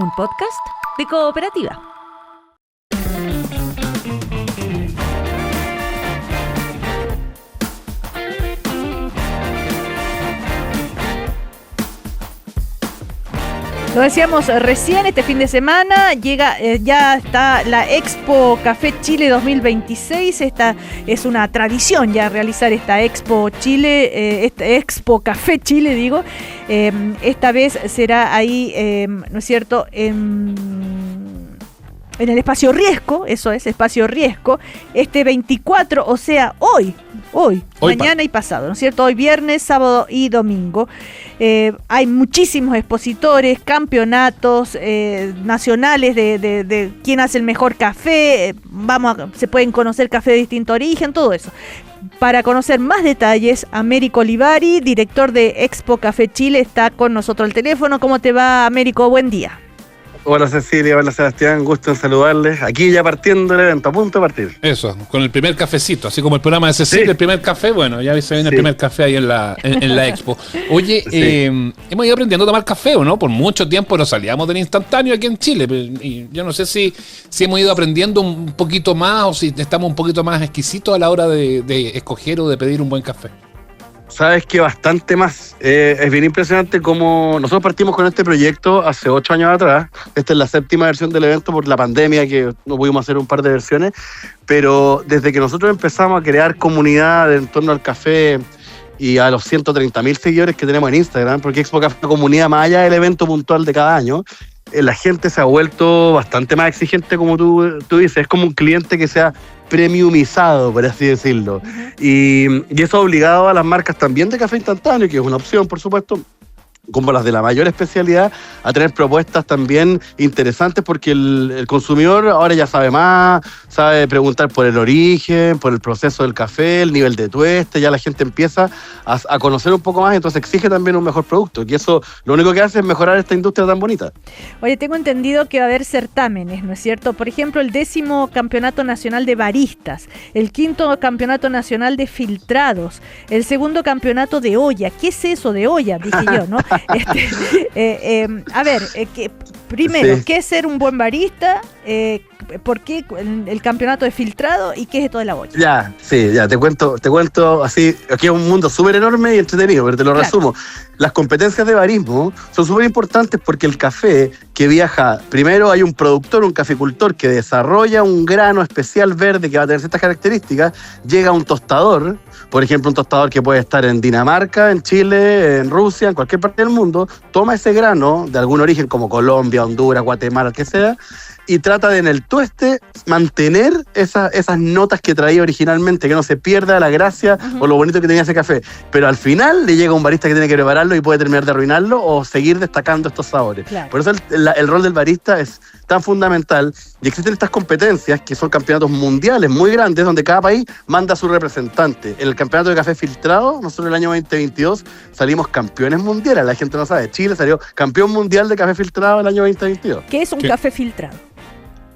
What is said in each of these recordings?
un podcast de Cooperativa. Lo decíamos recién, este fin de semana llega, ya está la Expo Café Chile 2026. Esta es una tradición ya realizar esta Expo Chile, esta Expo Café Chile, digo. Esta vez será ahí, ¿no es cierto?, en el Espacio Riesco, eso es, Espacio Riesco, este 24, o sea, hoy, mañana y pasado, ¿no es cierto? Hoy viernes, sábado y domingo. Hay muchísimos expositores, campeonatos nacionales de quién hace el mejor café, se pueden conocer café de distinto origen, todo eso. Para conocer más detalles, Américo Olivari, director de Expo Café Chile, está con nosotros al teléfono. ¿Cómo te va, Américo? Buen día. Hola Cecilia, hola Sebastián, gusto en saludarles. Aquí ya partiendo el evento, a punto de partir. Eso, con el primer cafecito, así como el programa de Cecilia, sí. El primer café, bueno, ya se viene el primer café ahí en la Expo. Oye, hemos ido aprendiendo a tomar café, ¿o no? Por mucho tiempo nos salíamos del instantáneo aquí en Chile. Y yo no sé si hemos ido aprendiendo un poquito más o si estamos un poquito más exquisitos a la hora de escoger o de pedir un buen café. Sabes que bastante más. Es bien impresionante cómo nosotros partimos con este proyecto hace 8 años atrás. Esta es la 7ª versión del evento por la pandemia, que no pudimos hacer un par de versiones. Pero desde que nosotros empezamos a crear comunidad en torno al café y a los 130.000 seguidores que tenemos en Instagram, porque Expo Café es una comunidad más allá del evento puntual de cada año, la gente se ha vuelto bastante más exigente, como tú dices. Es como un cliente que sea premiumizado, por así decirlo. Y eso ha obligado a las marcas también de café instantáneo, que es una opción, por supuesto, como las de la mayor especialidad, a tener propuestas también interesantes, porque el consumidor ahora ya sabe más, sabe preguntar por el origen, por el proceso del café, el nivel de tueste, ya la gente empieza a conocer un poco más, entonces exige también un mejor producto, y eso lo único que hace es mejorar esta industria tan bonita. Oye, tengo entendido que va a haber certámenes, ¿no es cierto? Por ejemplo, el 10º Campeonato Nacional de Baristas, el 5º Campeonato Nacional de Filtrados, el 2º Campeonato de Olla. ¿Qué es eso de olla? Dije yo, ¿no? A ver, primero, sí. ¿Qué es ser un buen barista? ¿Por qué el campeonato de filtrado? ¿Y qué es esto de la olla? Ya, te cuento así. Aquí es un mundo súper enorme y entretenido, pero te lo resumo. Las competencias de barismo son súper importantes porque el café que viaja, primero hay un productor, un caficultor que desarrolla un grano especial verde que va a tener ciertas características, llega a un tostador, por ejemplo, un tostador que puede estar en Dinamarca, en Chile, en Rusia, en cualquier parte del mundo, toma ese grano de algún origen como Colombia, Honduras, Guatemala, el que sea, y trata de en el tueste mantener esas notas que traía originalmente, que no se pierda la gracia o lo bonito que tenía ese café. Pero al final le llega un barista que tiene que prepararlo y puede terminar de arruinarlo o seguir destacando estos sabores. Claro. Por eso el rol del barista es tan fundamental, y existen estas competencias que son campeonatos mundiales muy grandes donde cada país manda a su representante. En el campeonato de café filtrado, nosotros el año 2022 salimos campeones mundiales, la gente no sabe, Chile salió campeón mundial de café filtrado el año 2022. ¿Qué es un café filtrado?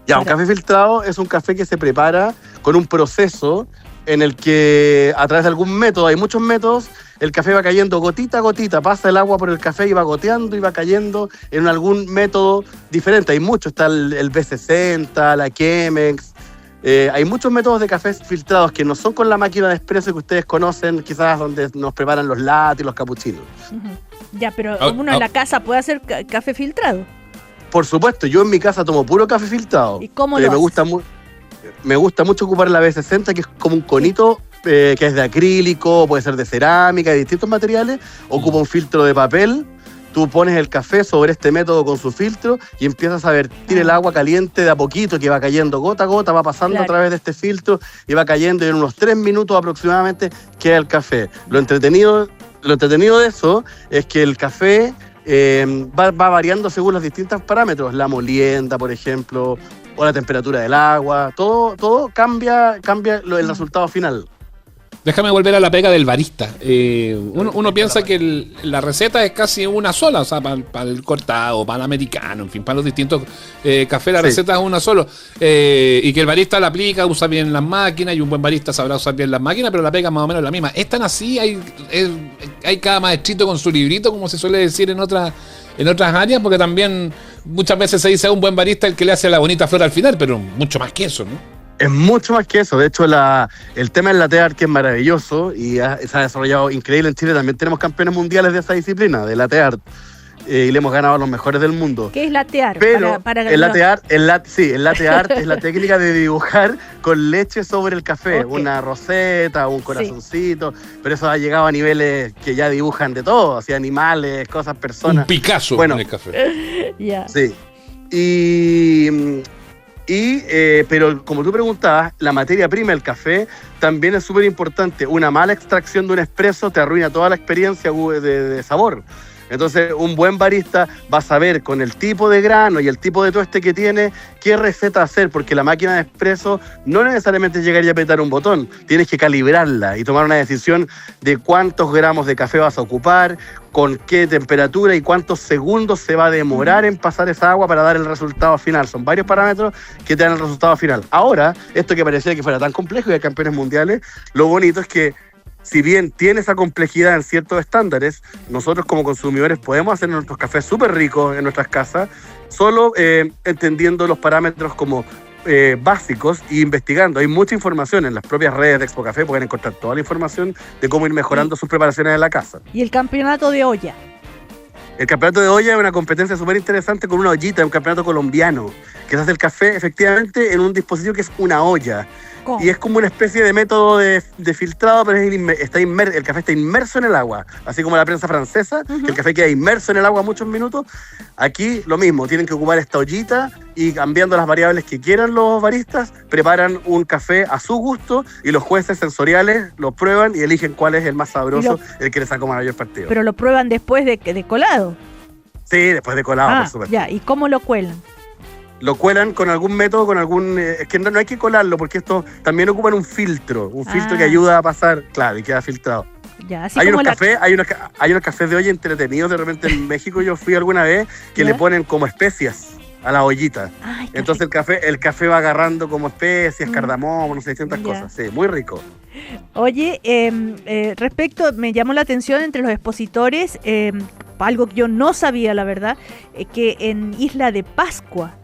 Ya, un café filtrado es un café que se prepara con un proceso en el que a través de algún método, hay muchos métodos, el café va cayendo gotita a gotita, pasa el agua por el café y va goteando y va cayendo en algún método diferente. Hay muchos, está el B60, la Chemex, hay muchos métodos de cafés filtrados que no son con la máquina de expreso que ustedes conocen, quizás donde nos preparan los latte y los capuchinos. Ya, pero uno en la casa puede hacer café filtrado. Por supuesto, yo en mi casa tomo puro café filtrado. ¿Y cómo lo haces? Me gusta mucho ocupar la B60, que es como un conito que es de acrílico, puede ser de cerámica, de distintos materiales. Ocupa un filtro de papel. Tú pones el café sobre este método con su filtro y empiezas a vertir el agua caliente de a poquito, que va cayendo gota a gota, va pasando a través de este filtro y va cayendo, y en unos 3 minutos aproximadamente queda el café. Lo entretenido de eso es que el café va variando según los distintos parámetros, la molienda, por ejemplo, o la temperatura del agua, todo cambia el resultado final. Déjame volver a la pega del barista. Uno piensa que la receta es casi una sola, o sea, para el cortado, para el americano, en fin, para los distintos cafés, la receta es una sola. Y que el barista la aplica, usa bien las máquinas, y un buen barista sabrá usar bien las máquinas, pero la pega más o menos la misma. Es tan así, hay cada maestrito con su librito, como se suele decir en otras áreas, porque también muchas veces se dice a un buen barista el que le hace la bonita flor al final, pero mucho más que eso, ¿no? Es mucho más que eso. De hecho, el tema del latte art, que es maravilloso y se ha desarrollado increíble en Chile, también tenemos campeones mundiales de esa disciplina, de latte art. Y le hemos ganado a los mejores del mundo. ¿Qué es latte art? Pero el latte art es la técnica de dibujar con leche sobre el café. Okay. Una roseta, un corazoncito. Sí. Pero eso ha llegado a niveles que ya dibujan de todo, así animales, cosas, personas. Un Picasso en el café. Yeah. Sí. Pero como tú preguntabas, la materia prima del café también es súper importante. Una mala extracción de un espresso te arruina toda la experiencia de sabor. Entonces, un buen barista va a saber con el tipo de grano y el tipo de tueste que tiene qué receta hacer, porque la máquina de espresso no necesariamente es llegar y apretar un botón, tienes que calibrarla y tomar una decisión de cuántos gramos de café vas a ocupar, con qué temperatura y cuántos segundos se va a demorar en pasar esa agua para dar el resultado final. Son varios parámetros que te dan el resultado final. Ahora, esto que parecía que fuera tan complejo y hay campeones mundiales, lo bonito es que si bien tiene esa complejidad en ciertos estándares, nosotros como consumidores podemos hacer nuestros cafés súper ricos en nuestras casas, solo entendiendo los parámetros como básicos e investigando. Hay mucha información en las propias redes de Expo Café, pueden encontrar toda la información de cómo ir mejorando sus preparaciones en la casa. ¿Y el campeonato de olla? El campeonato de olla es una competencia súper interesante con una ollita, un campeonato colombiano, que se hace el café efectivamente en un dispositivo que es una olla. ¿Cómo? Y es como una especie de método de filtrado, pero el café está inmerso en el agua, así como la prensa francesa, que el café queda inmerso en el agua muchos minutos. Aquí lo mismo, tienen que ocupar esta ollita y cambiando las variables que quieran los baristas, preparan un café a su gusto y los jueces sensoriales lo prueban y eligen cuál es el más sabroso, el que le sacó mayor partido. Pero lo prueban después de colado. Sí, después de colado, por supuesto. Ya, ¿y cómo lo cuelan? Lo cuelan con algún método, es que no hay que colarlo, porque esto también ocupan un filtro que ayuda a pasar, claro, y queda filtrado. Ya, así hay como hay unos cafés de olla entretenidos, de repente en México yo fui alguna vez, que le ponen como especias a la ollita. Ay, entonces el café va agarrando como especias, cardamomo, no sé, distintas cosas. Sí, muy rico. Oye, respecto, me llamó la atención entre los expositores, algo que yo no sabía, la verdad, que en Isla de Pascua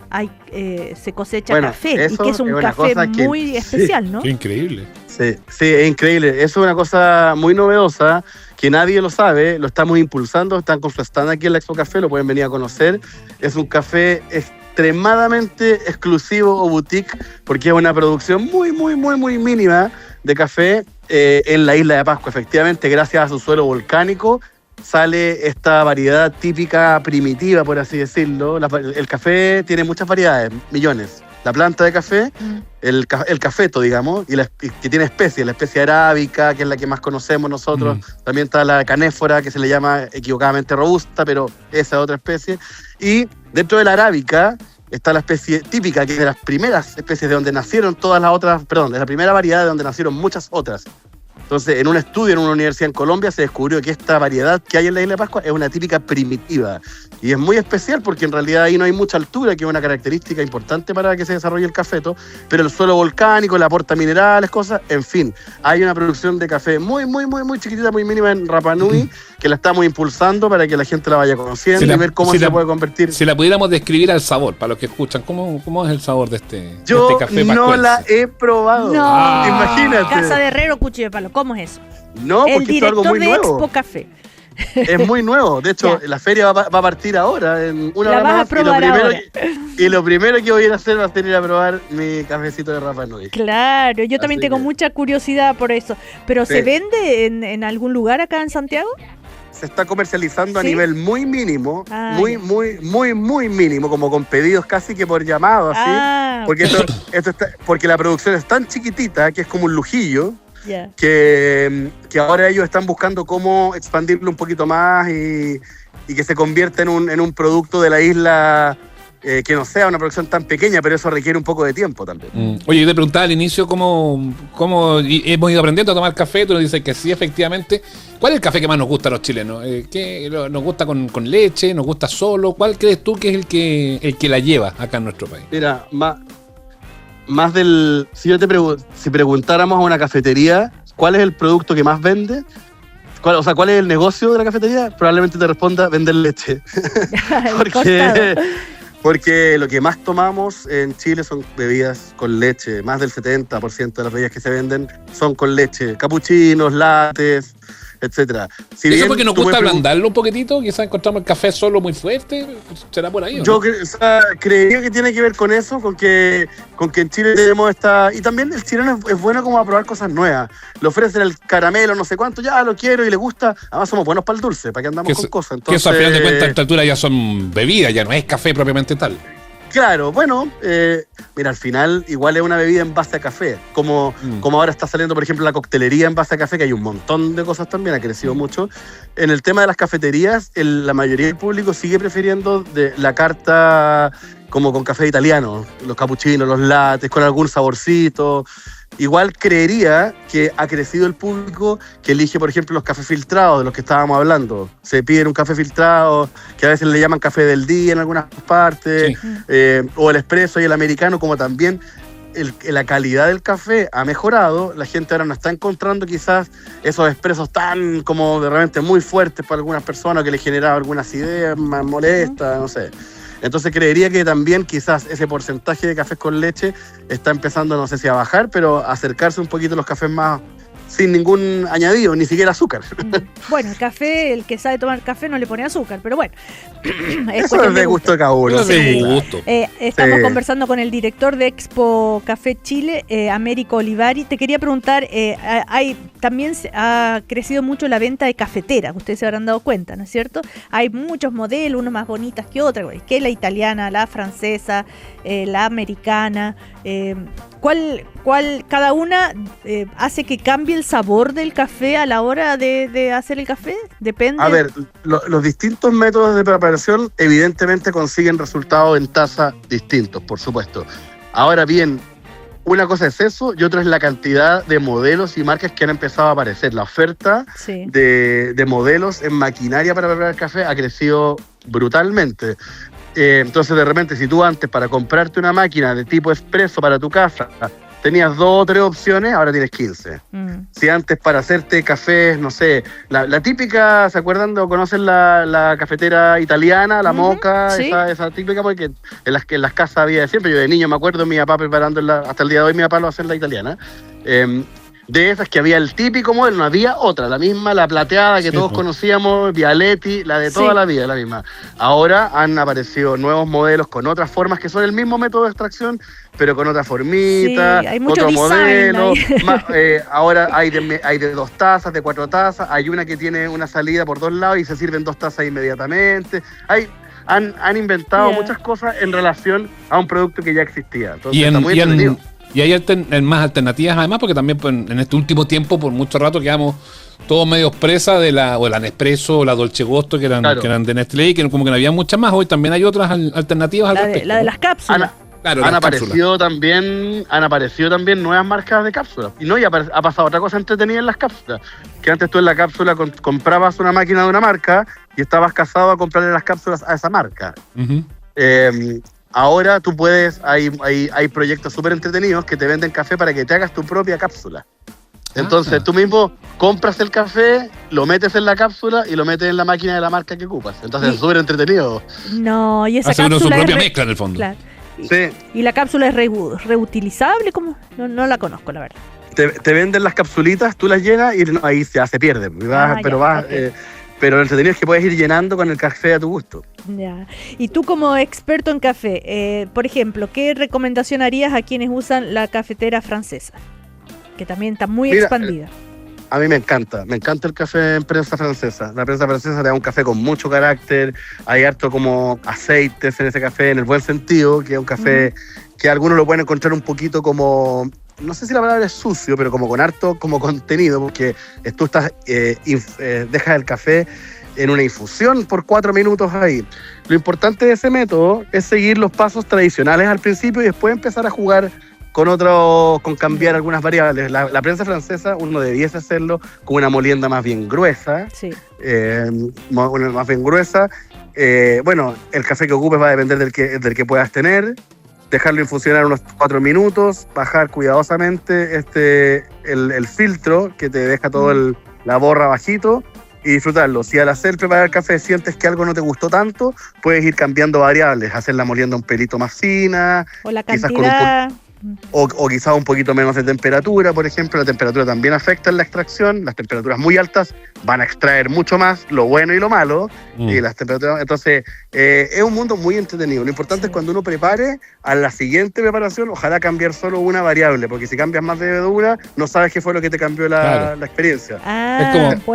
se cosecha café, y que es un café muy especial, ¿no? Qué increíble. Sí, es increíble. Eso es una cosa muy novedosa que nadie lo sabe, lo estamos impulsando, están con su stand aquí en la Expo Café, lo pueden venir a conocer. Es un café extremadamente exclusivo o boutique, porque es una producción muy, muy, muy, muy mínima de café en la Isla de Pascua. Efectivamente, gracias a su suelo volcánico, sale esta variedad típica primitiva, por así decirlo. El café tiene muchas variedades, millones. La planta de café, el cafeto, digamos, y que tiene especies, la especie arábica, que es la que más conocemos nosotros. También está la canéfora, que se le llama equivocadamente robusta, pero esa es otra especie. Y dentro de la arábica está la especie típica, que es de las primeras especies de donde nacieron todas las otras, de la primera variedad de donde nacieron muchas otras. Entonces, en un estudio en una universidad en Colombia se descubrió que esta variedad que hay en la Isla de Pascua es una típica primitiva. Y es muy especial porque en realidad ahí no hay mucha altura, que es una característica importante para que se desarrolle el cafeto, pero el suelo volcánico le aporta minerales, cosas, en fin. Hay una producción de café muy, muy, muy, muy chiquitita, muy mínima en Rapa Nui, que la estamos impulsando para que la gente la vaya conociendo y ver cómo se puede convertir. Si la pudiéramos describir al sabor, para los que escuchan, ¿cómo es el sabor de este café? Yo no la he probado. No, imagínate. Casa de Herrero, cuchillo de palo, ¿cómo es eso? No, porque es algo muy nuevo. Expo Café. Es muy nuevo. De hecho, la feria va a partir ahora, en una hora más. Y lo primero que voy a ir a hacer va a ser ir a probar mi cafecito de Rapa Nui. Claro, yo también tengo mucha curiosidad por eso. ¿Pero se vende en algún lugar acá en Santiago? Se está comercializando a nivel muy mínimo, muy mínimo, como con pedidos casi que por llamado, así. Porque porque la producción es tan chiquitita que es como un lujillo. Yeah. Que ahora ellos están buscando cómo expandirlo un poquito más y que se convierta en un producto de la isla, que no sea una producción tan pequeña, pero eso requiere un poco de tiempo también. Oye, yo te preguntaba al inicio cómo hemos ido aprendiendo a tomar café. Tú nos dices que sí, efectivamente. ¿Cuál es el café que más nos gusta a los chilenos? ¿Qué nos gusta con leche? ¿Nos gusta solo? ¿Cuál crees tú que es el que la lleva acá en nuestro país? Mira, más del... Si preguntáramos a una cafetería cuál es el producto que más vende, cuál es el negocio de la cafetería, probablemente te responda vender leche. Porque lo que más tomamos en Chile son bebidas con leche. Más del 70% de las bebidas que se venden son con leche. Capuchinos, lattes, etcétera. Si ¿eso porque nos gusta ablandarlo un poquitito? Quizás encontramos el café solo muy fuerte. ¿Será por ahí? Yo creería que tiene que ver con eso, con que en Chile tenemos esta... Y también el chileno es bueno como a probar cosas nuevas. Le ofrecen el caramelo, no sé cuánto, ya lo quiero y le gusta. Además somos buenos para el dulce, para que andamos con cosas. Entonces, que eso al final de cuentas a esta altura ya son bebidas, ya no es café propiamente tal. Claro, bueno, mira, al final igual es una bebida en base a café, como ahora está saliendo, por ejemplo, la coctelería en base a café, que hay un montón de cosas también, ha crecido mucho. En el tema de las cafeterías, la mayoría del público sigue prefiriendo la carta como con café italiano, los capuchinos, los lattes, con algún saborcito. Igual creería que ha crecido el público que elige, por ejemplo, los cafés filtrados de los que estábamos hablando. Se piden un café filtrado, que a veces le llaman café del día en algunas partes, sí. O el espresso y el americano, como también la calidad del café ha mejorado. La gente ahora no está encontrando quizás esos expresos tan como de repente muy fuertes para algunas personas que les generaba algunas ideas más molestas, no sé. Entonces creería que también quizás ese porcentaje de cafés con leche está empezando, no sé si a bajar, pero a acercarse un poquito a los cafés más sin ningún añadido, ni siquiera azúcar. Bueno, el café, el que sabe tomar café no le pone azúcar, pero bueno. Eso es de gusto de cada uno. Sí. Gusto. Estamos conversando con el director de Expo Café Chile, Américo Olivari. Te quería preguntar, también ha crecido mucho la venta de cafeteras, ustedes se habrán dado cuenta, ¿no es cierto? Hay muchos modelos, unas más bonitas que otras, que la italiana, la francesa, la americana. ¿Cuál cada una hace que cambie el sabor del café a la hora de hacer el café? Depende. A ver, los distintos métodos de preparación evidentemente consiguen resultados en taza distintos, por supuesto. Ahora bien, una cosa es eso y otra es la cantidad de modelos y marcas que han empezado a aparecer. La oferta de modelos en maquinaria para preparar café ha crecido brutalmente. Entonces, de repente, si tú antes para comprarte una máquina de tipo expreso para tu casa tenías 2 o 3 opciones, ahora tienes 15. Si antes para hacerte cafés, no sé, la típica, ¿se acuerdan o conocen la cafetera italiana, la moca? Sí. Esa típica, porque en las casas había siempre. Yo de niño me acuerdo mi papá preparándola, hasta el día de hoy mi papá lo hace en la italiana. De esas que había el típico modelo, no había otra, la misma, la plateada que todos conocíamos, Vialetti, la de toda la vida, la misma. Ahora han aparecido nuevos modelos con otras formas que son el mismo método de extracción, pero con otra formita, otro modelo. Ahora hay de 2 tazas, de 4 tazas, hay una que tiene una salida por 2 lados y se sirven 2 tazas inmediatamente. Han inventado muchas cosas en relación a un producto que ya existía. Entonces está muy entretenido. Y hay más alternativas además, porque también pues, en este último tiempo, por mucho rato, quedamos todos medios presa de la Nespresso o la Dolce Gusto, que eran de Nestlé, y que como que no había muchas más. Hoy también hay otras alternativas al respecto. La de las cápsulas. Han aparecido también nuevas marcas de cápsulas. Y ha pasado otra cosa entretenida en las cápsulas. Que antes tú en la cápsula comprabas una máquina de una marca y estabas casado a comprarle las cápsulas a esa marca. Ahora tú hay proyectos súper entretenidos que te venden café para que te hagas tu propia cápsula. Entonces tú mismo compras el café, lo metes en la cápsula y lo metes en la máquina de la marca que ocupas. Entonces es súper entretenido. No, y esa hace cápsula uno su propia mezcla en el fondo. Claro. Sí. ¿Y la cápsula es reutilizable? ¿Cómo? No la conozco, la verdad. Te venden las capsulitas, tú las llenas y ahí ya se pierde. Pero lo entretenido es que puedes ir llenando con el café a tu gusto. Ya. Y tú como experto en café, por ejemplo, ¿qué recomendación harías a quienes usan la cafetera francesa? Que también está muy expandida. A mí me encanta el café en prensa francesa. La prensa francesa te da un café con mucho carácter, hay harto como aceites en ese café, en el buen sentido, que es un café que algunos lo pueden encontrar un poquito como... No sé si la palabra es sucio, pero como con harto como contenido, porque tú dejas el café en una infusión por 4 minutos ahí. Lo importante de ese método es seguir los pasos tradicionales al principio y después empezar a jugar con cambiar algunas variables. La prensa francesa uno debiese hacerlo con una molienda más bien gruesa. Sí. Más bien gruesa. El café que ocupes va a depender del que puedas tener. Dejarlo infusionar unos 4 minutos, bajar cuidadosamente el filtro que te deja todo la borra bajito y disfrutarlo. Si al preparar el café sientes que algo no te gustó tanto, puedes ir cambiando variables, hacer la molienda un pelito más fina, o la quizás cantidad. o quizás un poquito menos de temperatura, por ejemplo. La temperatura también afecta en la extracción. Las temperaturas muy altas van a extraer mucho más lo bueno y lo malo. Y las temperaturas, entonces, es un mundo muy entretenido. Lo importante es cuando uno prepare, a la siguiente preparación, ojalá cambiar solo una variable, porque si cambias más de levadura, no sabes qué fue lo que te cambió la experiencia.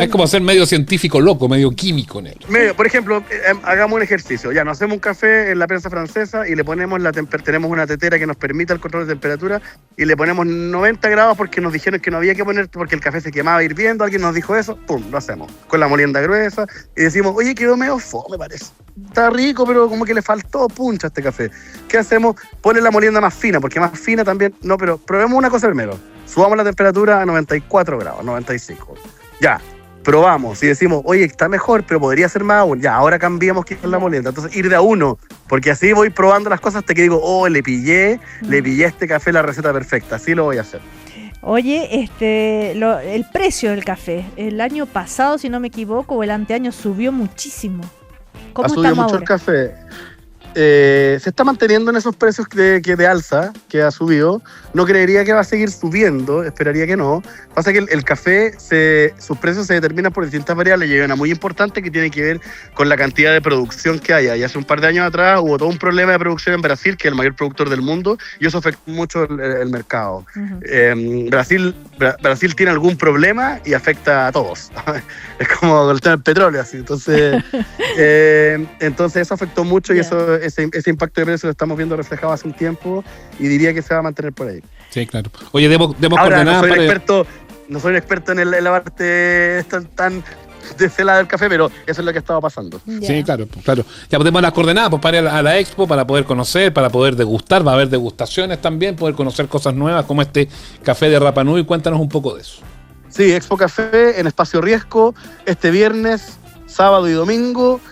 Es como ser medio científico loco, medio químico en él. Por ejemplo, hagamos un ejercicio. Ya, nos hacemos un café en la prensa francesa y le ponemos tenemos una tetera que nos permite el control de temperatura y le ponemos 90 grados porque nos dijeron que no había que poner porque el café se quemaba hirviendo. Alguien nos dijo eso, pum, lo hacemos con la molienda gruesa y decimos, oye, quedó medio fome, parece. Está rico, pero como que le faltó puncha a este café. ¿Qué hacemos? Ponle la molienda más fina, porque más fina también. No, pero probemos una cosa primero. Subamos la temperatura a 94 grados, 95. Ya, probamos y decimos, oye, está mejor, pero podría ser más aún. Ya, ahora cambiamos qué es la molienda. Entonces, ir de a uno, porque así voy probando las cosas hasta que digo, le pillé a este café la receta perfecta. Así lo voy a hacer. Oye, el precio del café, el año pasado, si no me equivoco, o el anteaño, subió muchísimo. ¿Cómo ha subido mucho ahora? El café. Se está manteniendo en esos precios de alza que ha subido. No creería que va a seguir subiendo, esperaría que no. Pasa que el café, sus precios se determinan por distintas variables y hay una muy importante que tiene que ver con la cantidad de producción que haya. Y hace un par de años atrás hubo todo un problema de producción en Brasil, que es el mayor productor del mundo, y eso afectó mucho el mercado. Uh-huh. Brasil tiene algún problema y afecta a todos. Es como el tema del petróleo, así. Entonces eso afectó mucho y ese impacto de precios lo estamos viendo reflejado hace un tiempo y diría que se va a mantener por ahí. Sí, claro. Oye, demos ahora, coordenadas no soy un experto en la parte tan deshelada del café, pero eso es lo que estaba pasando. Sí, claro. Ya podemos las coordenadas para ir a la expo, para poder conocer, para poder degustar. Va a haber degustaciones también, poder conocer cosas nuevas como este café de Rapa Nui. Cuéntanos un poco de eso. Sí, Expo Café en Espacio Riesgo, este viernes, sábado y domingo.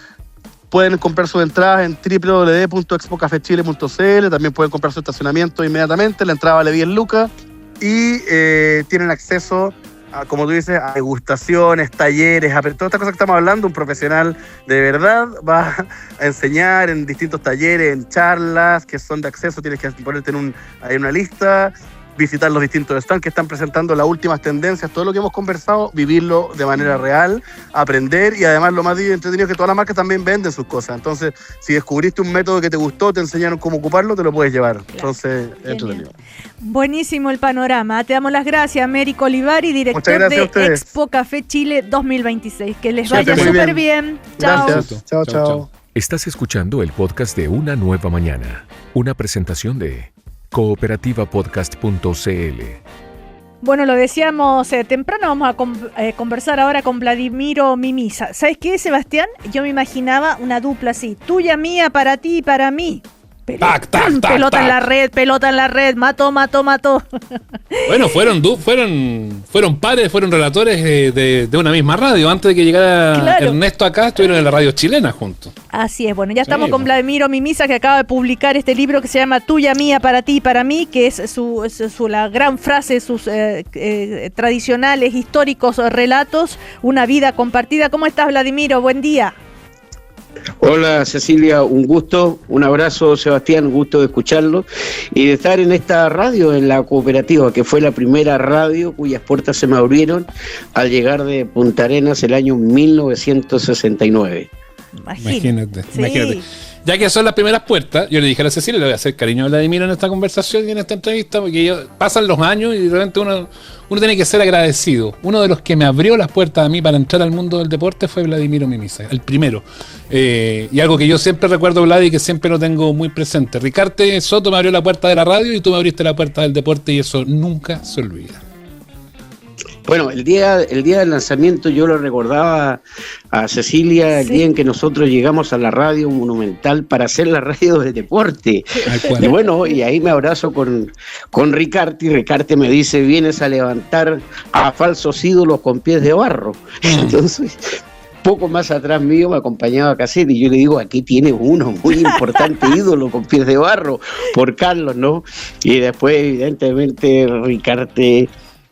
Pueden comprar sus entradas en www.expocafechile.cl. También pueden comprar su estacionamiento inmediatamente. La entrada vale 10 lucas. Y tienen acceso, como tú dices, a degustaciones, talleres, a todas estas cosas que estamos hablando. Un profesional de verdad va a enseñar en distintos talleres, en charlas que son de acceso. Tienes que ponerte en una lista, visitar los distintos stands que están presentando las últimas tendencias, todo lo que hemos conversado, vivirlo de manera real, aprender, y además lo más entretenido es que todas las marcas también venden sus cosas. Entonces, si descubriste un método que te gustó, te enseñaron cómo ocuparlo, te lo puedes llevar. Claro. Entonces, es entretenido. Buenísimo el panorama. Te damos las gracias, Américo Olivari, director de Expo Café Chile 2026. Que les vaya súper bien. Chao. Gracias. Chao. Estás escuchando el podcast de Una Nueva Mañana, una presentación de cooperativapodcast.cl. Bueno, lo decíamos temprano, vamos a conversar ahora con Vladimiro Mimisa. ¿Sabes qué, Sebastián? Yo me imaginaba una dupla así, tuya, mía, para ti y para mí. Pelota en la red, mató. Bueno, fueron pares, fueron relatores de una misma radio. Antes de que llegara Ernesto acá, estuvieron en la radio chilena juntos. Así es, bueno, ya estamos con Vladimiro Mimisa, que acaba de publicar este libro que se llama Tuya, mía, para ti y para mí, que es la gran frase, sus tradicionales, históricos relatos, una vida compartida. ¿Cómo estás, Vladimiro? Buen día. Hola Cecilia, un gusto, un abrazo Sebastián, un gusto de escucharlo y de estar en esta radio, en la cooperativa, que fue la primera radio cuyas puertas se me abrieron al llegar de Punta Arenas el año 1969. Imagínate. Ya que son las primeras puertas, yo le dije a la Cecilia, le voy a hacer cariño a Vladimiro en esta conversación y en esta entrevista, porque pasan los años y de repente uno tiene que ser agradecido. Uno de los que me abrió las puertas a mí para entrar al mundo del deporte fue Vladimiro Mimisa, el primero. Y algo que yo siempre recuerdo, Vlad, y que siempre lo tengo muy presente. Ricarte Soto me abrió la puerta de la radio y tú me abriste la puerta del deporte, y eso nunca se olvida. Bueno, el día del lanzamiento yo lo recordaba a Cecilia, el día en que nosotros llegamos a la radio Monumental para hacer la radio de deporte. Y bueno, y ahí me abrazo con Ricarte, y Ricarte me dice, vienes a levantar a falsos ídolos con pies de barro. Entonces, poco más atrás mío me acompañaba Cassette y yo le digo, aquí tiene uno muy importante ídolo con pies de barro, por Carlos, ¿no? Y después, evidentemente, Ricarte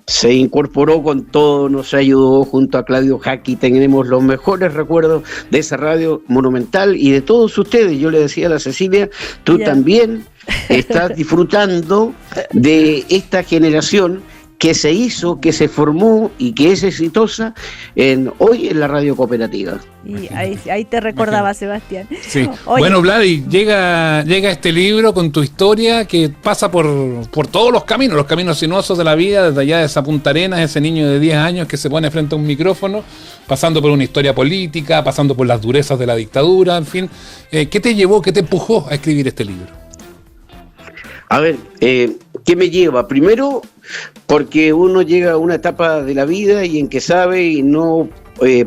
se incorporó con todo, nos ayudó junto a Claudio Jacqui. Tenemos los mejores recuerdos de esa radio Monumental y de todos ustedes. Yo le decía a la Cecilia, tú también estás disfrutando de esta generación que se hizo, que se formó y que es exitosa hoy en la radio cooperativa. Y ahí te recordaba, Sebastián. Sí. Bueno, Vladi, llega este libro con tu historia que pasa por todos los caminos sinuosos de la vida, desde allá de esa Punta Arenas, ese niño de 10 años que se pone frente a un micrófono, pasando por una historia política, pasando por las durezas de la dictadura, en fin. ¿Qué te llevó, qué te empujó a escribir este libro? A ver, ¿qué me lleva? Primero, porque uno llega a una etapa de la vida y en que sabe y no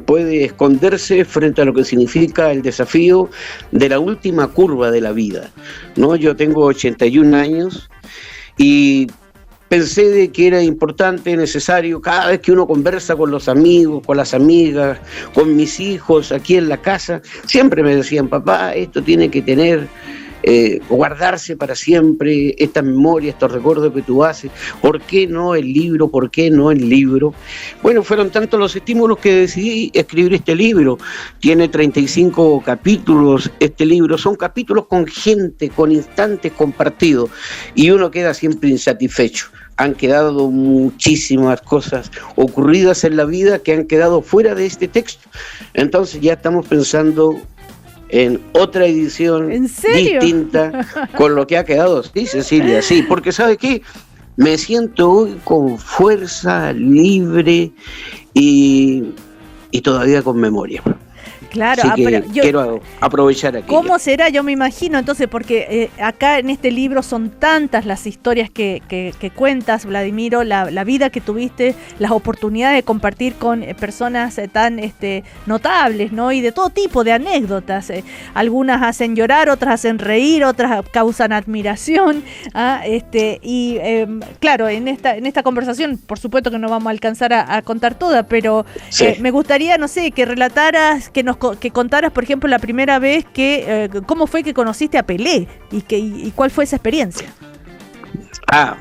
puede esconderse frente a lo que significa el desafío de la última curva de la vida, ¿no? Yo tengo 81 años y pensé de que era importante, necesario, cada vez que uno conversa con los amigos, con las amigas, con mis hijos aquí en la casa, siempre me decían, papá, esto tiene que tener... guardarse para siempre esta memoria, estos recuerdos que tú haces. ¿Por qué no el libro? ¿Por qué no el libro? Bueno, fueron tantos los estímulos que decidí escribir este libro. Tiene 35 capítulos este libro. Son capítulos con gente, con instantes compartidos y uno queda siempre insatisfecho. Han quedado muchísimas cosas ocurridas en la vida que han quedado fuera de este texto. Entonces ya estamos pensando en otra edición distinta con lo que ha quedado. Sí, Cecilia, sí, porque ¿sabe qué? Me siento hoy con fuerza, libre y todavía con memoria. Claro, pero quiero aprovechar aquí. ¿Cómo será? Yo me imagino entonces, porque acá en este libro son tantas las historias que cuentas, Vladimiro, la vida que tuviste, las oportunidades de compartir con personas tan notables, ¿no? Y de todo tipo de anécdotas. Algunas hacen llorar, otras hacen reír, otras causan admiración. Claro, en esta conversación, por supuesto que no vamos a alcanzar a contar toda, pero sí. Me gustaría, no sé, que relataras, que contaras, por ejemplo, la primera vez cómo fue que conociste a Pelé y cuál fue esa experiencia.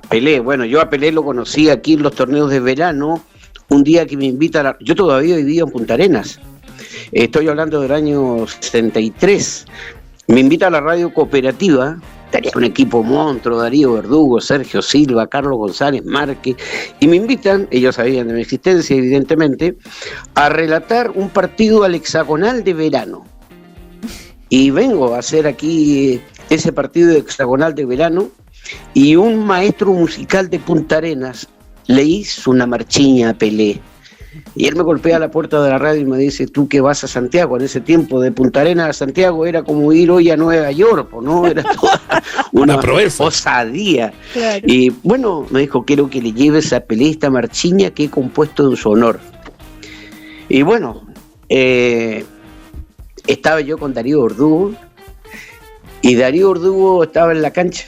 Pelé, bueno, yo a Pelé lo conocí aquí en los torneos de verano, un día que me invita yo todavía vivía en Punta Arenas, estoy hablando del año 63, me invita a la radio cooperativa, tenía un equipo monstruo, Darío Verdugo, Sergio Silva, Carlos González Márquez, y me invitan, ellos sabían de mi existencia evidentemente, a relatar un partido al hexagonal de verano. Y vengo a hacer aquí ese partido de hexagonal de verano, y un maestro musical de Punta Arenas le hizo una marchiña a Pelé. Y él me golpea la puerta de la radio y me dice, tú que vas a Santiago, en ese tiempo de Punta Arenas a Santiago era como ir hoy a Nueva York, ¿no? Era toda una osadía. Claro. Y bueno, me dijo, quiero que le lleves a Pelé esta marchiña que he compuesto en su honor. Y bueno, estaba yo con Darío Verdugo, y Darío Verdugo estaba en la cancha,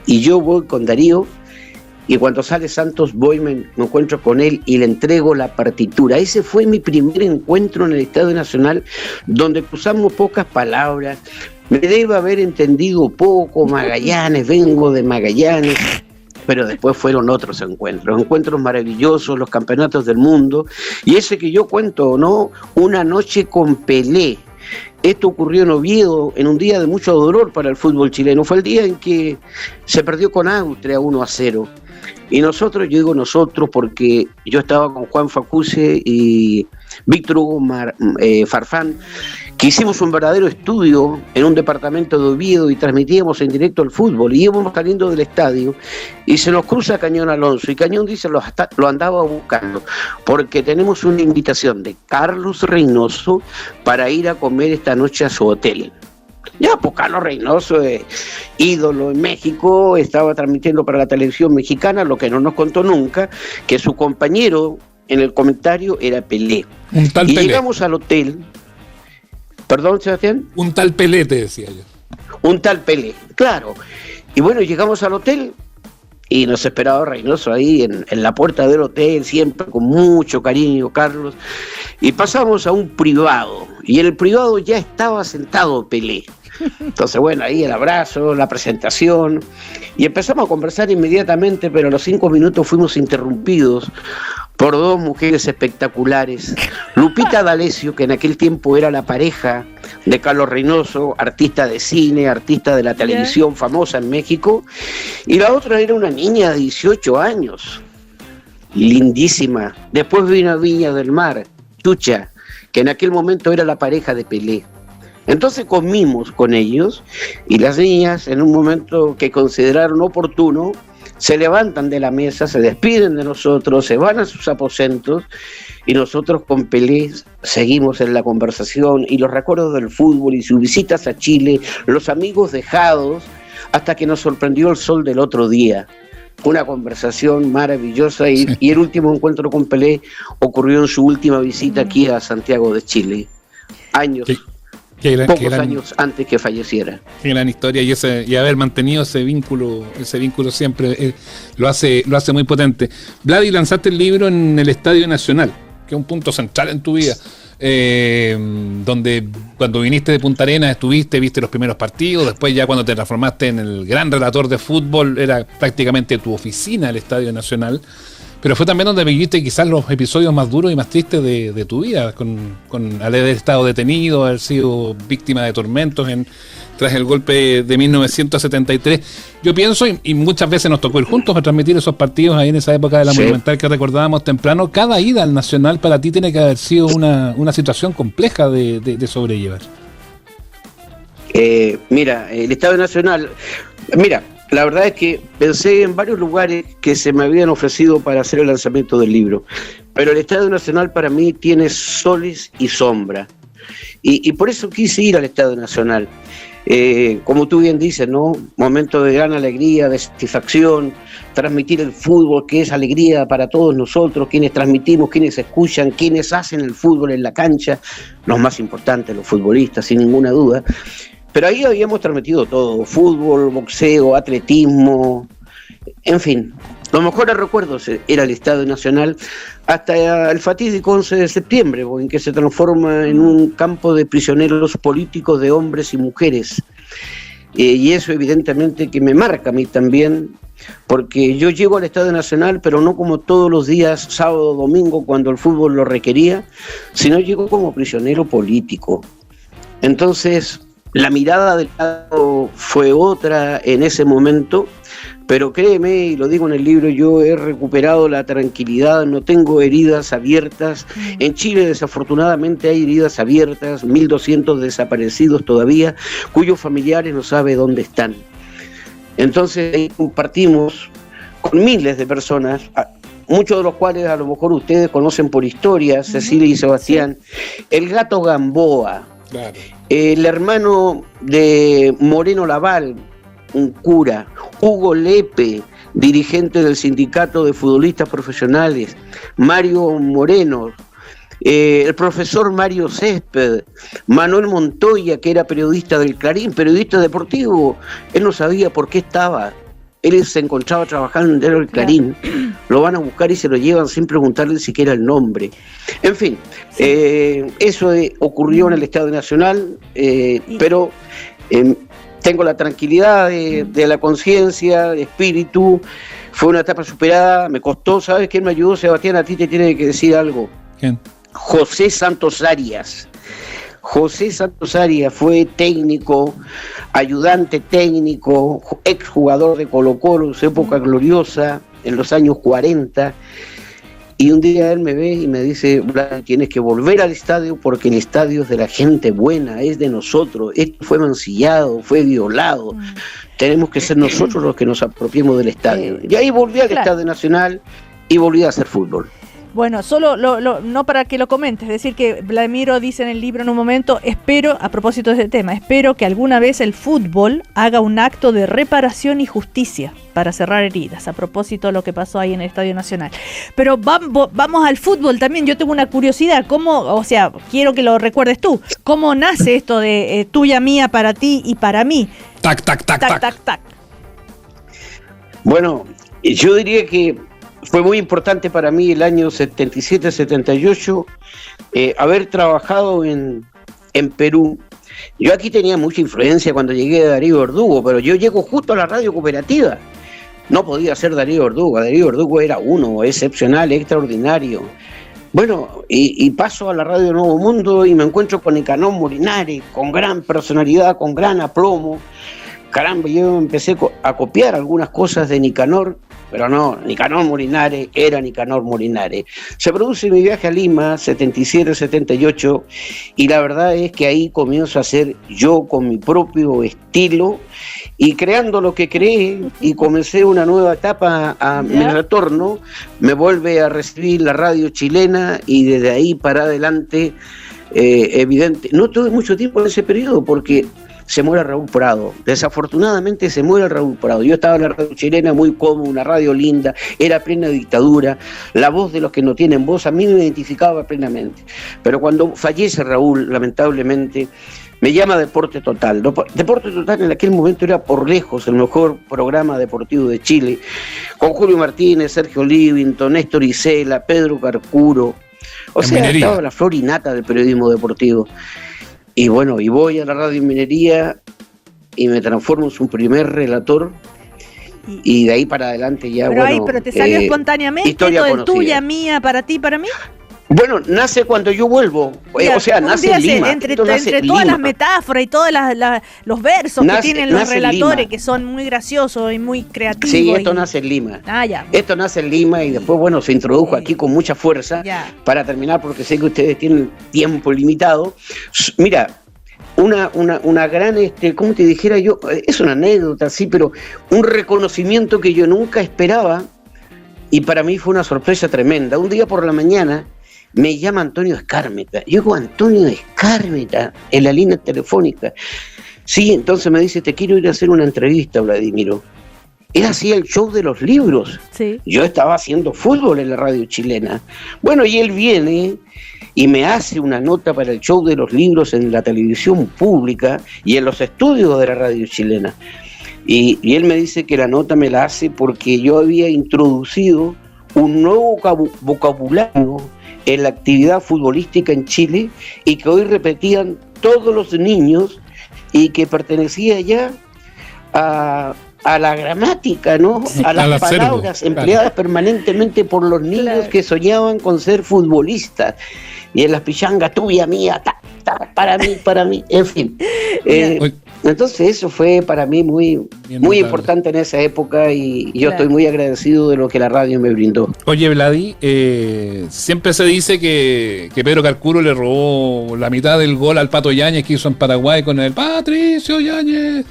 y yo voy con Darío, y cuando sale Santos voy, me encuentro con él y le entrego la partitura. Ese fue mi primer encuentro en el Estadio Nacional, donde cruzamos pocas palabras. Me debe haber entendido poco Magallanes, vengo de Magallanes, pero después fueron otros encuentros maravillosos, los campeonatos del mundo, y ese que yo cuento, ¿no? Una noche con Pelé. Esto ocurrió en Oviedo, en un día de mucho dolor para el fútbol chileno. Fue el día en que se perdió con Austria 1-0. Y nosotros, yo digo nosotros porque yo estaba con Juan Facuse y Víctor Hugo Farfán, que hicimos un verdadero estudio en un departamento de Oviedo y transmitíamos en directo el fútbol, y íbamos saliendo del estadio y se nos cruza Cañón Alonso, y Cañón dice lo andaba buscando porque tenemos una invitación de Carlos Reynoso para ir a comer esta noche a su hotel. Ya, pues Carlos Reynoso, ídolo en México, estaba transmitiendo para la televisión mexicana, lo que no nos contó nunca, que su compañero en el comentario era Pelé. Un tal y Pelé. Llegamos al hotel. ¿Perdón, Sebastián? Un tal Pelé, te decía yo. Un tal Pelé, claro. Y bueno, llegamos al hotel y nos esperaba Reynoso ahí en la puerta del hotel, siempre con mucho cariño, Carlos. Y pasamos a un privado, y en el privado ya estaba sentado Pelé. Entonces, bueno, ahí el abrazo, la presentación, y empezamos a conversar inmediatamente, pero a los 5 minutos fuimos interrumpidos por 2 mujeres espectaculares. Lupita D'Alessio, que en aquel tiempo era la pareja de Carlos Reynoso, artista de cine, artista de la televisión famosa en México, y la otra era una niña de 18 años, lindísima. Después vino Viña del Mar, Chucha, que en aquel momento era la pareja de Pelé. Entonces comimos con ellos, y las niñas, en un momento que consideraron oportuno, se levantan de la mesa, se despiden de nosotros, se van a sus aposentos, y nosotros con Pelé seguimos en la conversación, y los recuerdos del fútbol, y sus visitas a Chile, los amigos dejados, hasta que nos sorprendió el sol del otro día. Una conversación maravillosa, y el último encuentro con Pelé ocurrió en su última visita aquí a Santiago de Chile, pocos años antes que falleciera. Qué gran historia, y haber mantenido ese vínculo siempre lo hace muy potente. Vladi, lanzaste el libro en el Estadio Nacional, que es un punto central en tu vida, donde cuando viniste de Punta Arenas viste los primeros partidos, después ya cuando te transformaste en el gran relator de fútbol, era prácticamente tu oficina el Estadio Nacional. Pero fue también donde viviste quizás los episodios más duros y más tristes de tu vida, con haber estado detenido, haber sido víctima de tormentos tras el golpe de 1973. Yo pienso, y muchas veces nos tocó ir juntos a transmitir esos partidos ahí en esa época de la Monumental que recordábamos temprano, cada ida al Nacional para ti tiene que haber sido una situación compleja de sobrellevar. Mira, el Estadio Nacional, la verdad es que pensé en varios lugares que se me habían ofrecido para hacer el lanzamiento del libro, pero el Estadio Nacional para mí tiene soles y sombra, y por eso quise ir al Estadio Nacional. Como tú bien dices, ¿no? Momento de gran alegría, de satisfacción, transmitir el fútbol, que es alegría para todos nosotros, quienes transmitimos, quienes escuchan, quienes hacen el fútbol en la cancha, los más importantes, los futbolistas, sin ninguna duda. Pero ahí habíamos transmitido todo: fútbol, boxeo, atletismo, en fin. Los mejores recuerdos era el Estadio Nacional, hasta el fatídico 11 de septiembre, en que se transforma en un campo de prisioneros políticos de hombres y mujeres. Y eso evidentemente que me marca a mí también, porque yo llego al Estadio Nacional, pero no como todos los días, sábado, domingo, cuando el fútbol lo requería, sino llego como prisionero político. Entonces, la mirada del Estado fue otra en ese momento, pero créeme, y lo digo en el libro, yo he recuperado la tranquilidad, no tengo heridas abiertas. En Chile desafortunadamente hay heridas abiertas, 1.200 desaparecidos todavía, cuyos familiares no saben dónde están. Entonces ahí compartimos con miles de personas, muchos de los cuales a lo mejor ustedes conocen por historia, Cecilia y Sebastián, el Gato Gamboa, claro, el hermano de Moreno Laval, un cura, Hugo Lepe, dirigente del sindicato de futbolistas profesionales, Mario Moreno, el profesor Mario Césped, Manuel Montoya, que era periodista del Clarín, periodista deportivo. Él no sabía por qué estaba, él se encontraba trabajando en el Clarín, lo van a buscar y se lo llevan sin preguntarle siquiera el nombre. En fin, eso ocurrió en el Estadio Nacional, pero tengo la tranquilidad de la conciencia, de espíritu. Fue una etapa superada, me costó. ¿Sabes quién me ayudó, Sebastián? A ti te tiene que decir algo. ¿Quién? José Santos Arias. José Santos Arias fue técnico, ayudante técnico, exjugador de Colo-Colo, su época gloriosa, en los años 40. Y un día él me ve y me dice: tienes que volver al estadio porque el estadio es de la gente buena, es de nosotros. Esto fue mancillado, fue violado. Tenemos que ser nosotros los que nos apropiemos del estadio. Y ahí volví al Estadio Nacional y volví a hacer fútbol. Bueno, solo no para que lo comentes, es decir, que Vladimiro dice en el libro en un momento, espero, a propósito de este tema, espero que alguna vez el fútbol haga un acto de reparación y justicia para cerrar heridas, a propósito de lo que pasó ahí en el Estadio Nacional. Pero vamos al fútbol también. Yo tengo una curiosidad, quiero que lo recuerdes tú, ¿cómo nace esto de tuya, mía, para ti y para mí? Tac, tac, tac, tac, tac, tac. Bueno, yo diría que fue muy importante para mí el año 77-78 haber trabajado en en Perú. Yo aquí tenía mucha influencia cuando llegué a Darío Verdugo, pero yo llego justo a la radio cooperativa. No podía ser Darío Verdugo. Darío Verdugo era uno, excepcional, extraordinario. Bueno, y paso a la radio Nuevo Mundo y me encuentro con Nicanor Molinari, con gran personalidad, con gran aplomo. Caramba, yo empecé a copiar algunas cosas de Nicanor, pero no, Nicanor Molinari era Nicanor Molinari. Se produce mi viaje a Lima, 77-78, y la verdad es que ahí comienzo a hacer yo con mi propio estilo, y creando lo que creé, y comencé una nueva etapa a mi retorno, me vuelve a recibir la radio chilena, y desde ahí para adelante, evidente, no tuve mucho tiempo en ese periodo, porque se muere Raúl Prado, desafortunadamente se muere Raúl Prado. Yo estaba en la radio chilena muy cómodo, una radio linda, era plena dictadura, la voz de los que no tienen voz a mí me identificaba plenamente, pero cuando fallece Raúl, lamentablemente, me llama Deporte Total. Deporte Total en aquel momento era por lejos el mejor programa deportivo de Chile, con Julio Martínez, Sergio Livington, Néstor Isela, Pedro Carcuro, o sea, estaba la flor y nata del periodismo deportivo. Y bueno, y voy a la radio Minería y me transformo en su primer relator, y de ahí para adelante ya, pero te salió espontáneamente, todo el tuya, mía, para ti, para mí. Bueno, nace cuando yo vuelvo, o sea, nace en Lima. Entre todas las metáforas y todos los versos que tienen los relatores, que son muy graciosos y muy creativos. Sí, esto nace en Lima. Esto nace en Lima y después, bueno, se introdujo aquí con mucha fuerza. Para terminar, porque sé que ustedes tienen tiempo limitado. Mira, una gran, ¿cómo te dijera yo? Es una anécdota, sí, pero un reconocimiento que yo nunca esperaba, y para mí fue una sorpresa tremenda. Un día por la mañana me llama Antonio Escármeta. Yo digo, Antonio Escármeta, en la línea telefónica. Sí, entonces me dice, te quiero ir a hacer una entrevista, Vladimiro. Él hacía el show de los libros. Sí. Yo estaba haciendo fútbol en la radio chilena. Bueno, y él viene y me hace una nota para el show de los libros en la televisión pública y en los estudios de la radio chilena. Y él me dice que la nota me la hace porque yo había introducido un nuevo vocabulario en la actividad futbolística en Chile, y que hoy repetían todos los niños, y que pertenecía ya a la gramática, ¿no? A las palabras empleadas permanentemente por los niños que soñaban con ser futbolistas. Y en las pichangas, tuya, mía, para mí, en fin. Entonces eso fue para mí muy importante en esa época, y yo estoy muy agradecido de lo que la radio me brindó. Oye, Vladi, siempre se dice que Pedro Carcuro le robó la mitad del gol al Pato Yáñez que hizo en Paraguay con el Patricio Yáñez.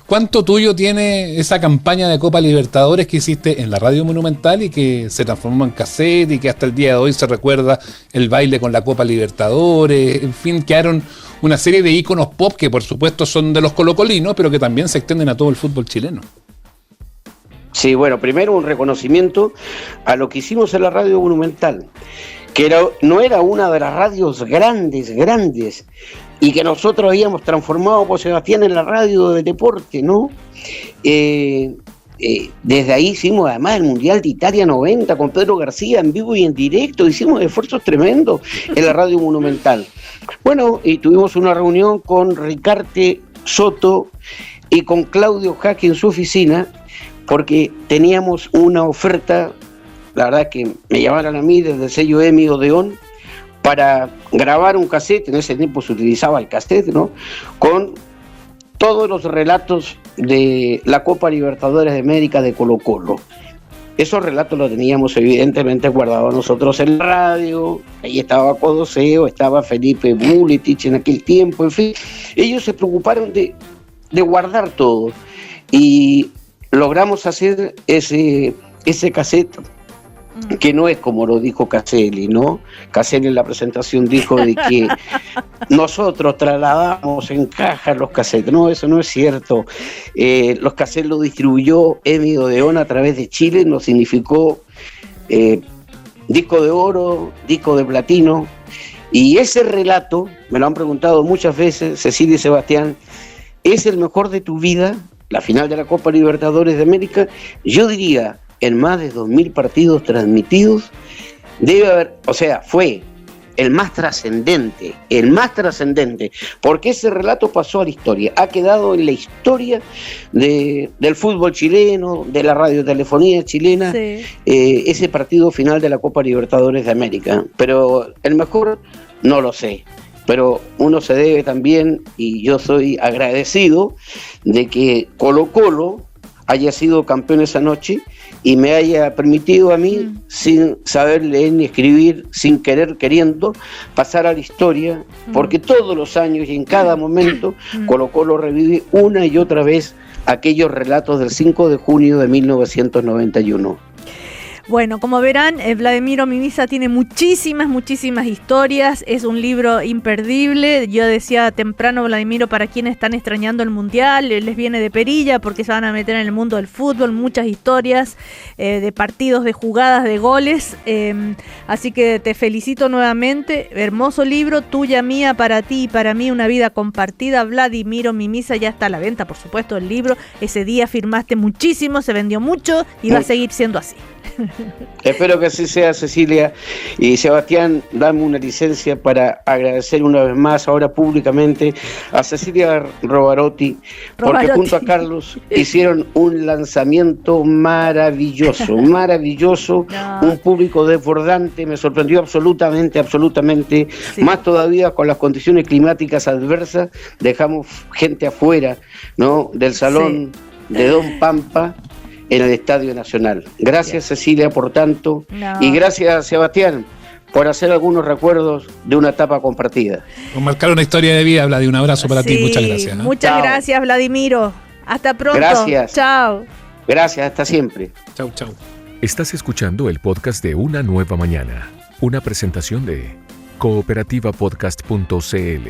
¿Cuánto tuyo tiene esa campaña de Copa Libertadores que hiciste en la Radio Monumental y que se transformó en cassette y que hasta el día de hoy se recuerda el baile con la Copa Libertadores? En fin, quedaron una serie de íconos pop que por supuesto son de los colocolinos, pero que también se extienden a todo el fútbol chileno. Sí, bueno, primero un reconocimiento a lo que hicimos en la Radio Monumental, que no era una de las radios grandes, y que nosotros habíamos transformado por Sebastián en la radio de deporte, ¿no? Desde ahí hicimos además el Mundial de Italia 90 con Pedro García en vivo y en directo, hicimos esfuerzos tremendos en la Radio Monumental. Bueno, y tuvimos una reunión con Ricarte Soto y con Claudio Jaque en su oficina, porque teníamos una oferta, la verdad que me llamaron a mí desde el sello EMI Odeón, para grabar un cassette. En ese tiempo se utilizaba el cassette, ¿no? Con todos los relatos de la Copa Libertadores de América de Colo-Colo. Esos relatos los teníamos evidentemente guardados nosotros en la radio. Ahí estaba Codoseo, estaba Felipe Buletich en aquel tiempo, en fin. Ellos se preocuparon de guardar todo, y logramos hacer ese cassette, que no es como lo dijo Caselli, ¿no? Caselli en la presentación dijo de que nosotros trasladamos en caja los cassettes. No, eso no es cierto. Los cassettes los distribuyó EMI Odeón a través de Chile, nos significó disco de oro, disco de platino, y ese relato, me lo han preguntado muchas veces, Cecilia y Sebastián, ¿es el mejor de tu vida? La final de la Copa Libertadores de América, yo diría, en más de 2.000 partidos transmitidos, debe haber, o sea, fue el más trascendente, porque ese relato pasó a la historia, ha quedado en la historia del fútbol chileno, de la radiotelefonía chilena, sí. Ese partido final de la Copa Libertadores de América, pero el mejor no lo sé. Pero uno se debe también, y yo soy agradecido de que Colo-Colo haya sido campeón esa noche y me haya permitido a mí, sin saber leer ni escribir, sin querer queriendo, pasar a la historia, porque todos los años y en cada momento Colo-Colo revive una y otra vez aquellos relatos del 5 de junio de 1991. Bueno, como verán, Vladimiro Mimisa tiene muchísimas historias, es un libro imperdible. Yo decía temprano, Vladimiro, para quienes están extrañando el Mundial, les viene de perilla porque se van a meter en el mundo del fútbol, muchas historias de partidos, de jugadas, de goles, así que te felicito nuevamente, hermoso libro, tuya, mía, para ti y para mí, una vida compartida. Vladimiro Mimisa, ya está a la venta, por supuesto, el libro. Ese día firmaste muchísimo, se vendió mucho y va a seguir siendo así. Espero que así sea, Cecilia. Y Sebastián, dame una licencia para agradecer una vez más, ahora públicamente, a Cecilia Rovarotti, porque junto a Carlos hicieron un lanzamiento maravilloso, no. Un público desbordante, me sorprendió absolutamente, sí. Más todavía con las condiciones climáticas adversas, dejamos gente afuera, ¿no?, del salón de Don Pampa, en el Estadio Nacional. Gracias, Cecilia, por tanto, y gracias, Sebastián, por hacer algunos recuerdos de una etapa compartida. Por marcar una historia de vida, Vladi, un abrazo para ti, muchas gracias. Muchas gracias, Vladimiro. Hasta pronto. Gracias. Chao. Gracias, hasta siempre. Chau. Estás escuchando el podcast de Una Nueva Mañana, una presentación de cooperativapodcast.cl.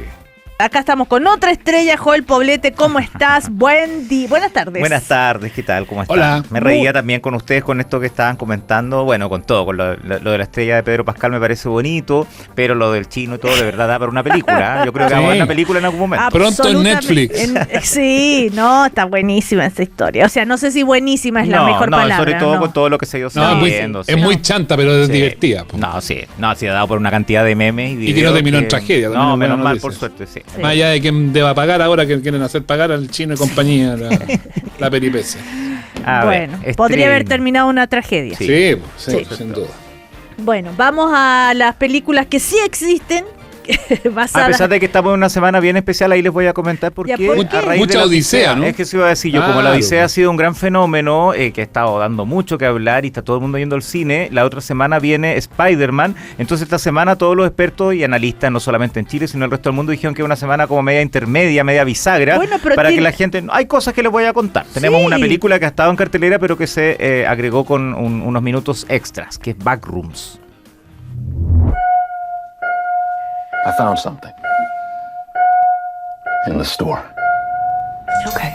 Acá estamos con otra estrella, Joel Poblete, ¿cómo estás? Buenas tardes. Buenas tardes, ¿qué tal? ¿Cómo estás? Hola. Me reía también con ustedes con esto que estaban comentando, bueno, con todo, con lo de la estrella de Pedro Pascal me parece bonito, pero lo del chino y todo de verdad da para una película, ¿eh? Yo creo que vamos a ver una película en algún momento. Pronto en Netflix. Sí, no, está buenísima esa historia, o sea, no sé si buenísima es la mejor palabra. Sobre todo con todo lo que se ha ido sabiendo. Es muy chanta, pero es divertida. Sí, ha dado por una cantidad de memes. Y que no terminó en tragedia. No, menos mal, por suerte, sí. Más allá de quién deba pagar ahora, que quieren hacer pagar al chino y compañía la peripecia. Bueno, podría haber terminado una tragedia. Sí, sin duda. Bueno, vamos a las películas que sí existen. A pesar de que estamos en una semana bien especial, ahí les voy a comentar por qué. Mucha odisea, ¿no? Es que se iba a decir yo, como la odisea ha sido un gran fenómeno, que ha estado dando mucho que hablar y está todo el mundo yendo al cine, la otra semana viene Spider-Man, entonces esta semana todos los expertos y analistas, no solamente en Chile, sino en el resto del mundo, dijeron que es una semana como media intermedia, media bisagra, para que la gente... Hay cosas que les voy a contar. Tenemos una película que ha estado en cartelera, pero que se agregó con unos minutos extras, que es Backrooms. I found something in the store. Okay.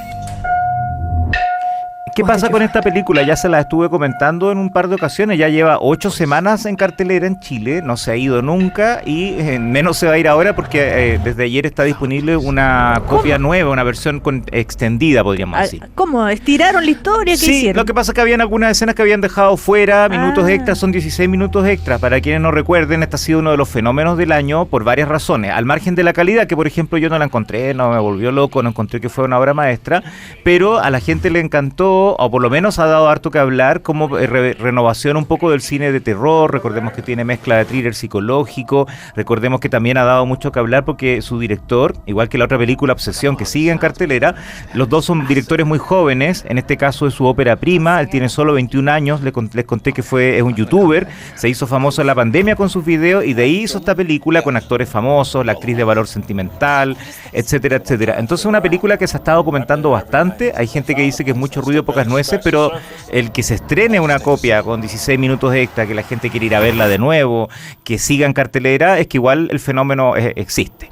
¿Qué pasa con esta película? Ya se la estuve comentando en un par de ocasiones, ya lleva 8 semanas en cartelera en Chile, no se ha ido nunca y menos se va a ir ahora porque desde ayer está disponible una copia nueva, una versión extendida, podríamos decir. ¿Cómo? ¿Estiraron la historia? ¿Qué hicieron? Sí, lo que pasa es que habían algunas escenas que habían dejado fuera, minutos extras, son 16 minutos extras. Para quienes no recuerden, este ha sido uno de los fenómenos del año por varias razones, al margen de la calidad, que por ejemplo yo no la encontré, no me volvió loco, no encontré que fue una obra maestra, pero a la gente le encantó, o por lo menos ha dado harto que hablar, como renovación un poco del cine de terror. Recordemos que tiene mezcla de thriller psicológico, recordemos que también ha dado mucho que hablar porque su director, igual que la otra película Obsesión que sigue en cartelera, los dos son directores muy jóvenes, en este caso es su ópera prima, él tiene solo 21 años, les conté que es un youtuber, se hizo famoso en la pandemia con sus videos y de ahí hizo esta película con actores famosos, la actriz de valor sentimental, etcétera, etcétera. Entonces una película que se ha estado comentando bastante, hay gente que dice que es mucho ruido, pocas nueces, pero el que se estrene una copia con 16 minutos extra, que la gente quiere ir a verla de nuevo, que siga en cartelera, es que igual el fenómeno existe.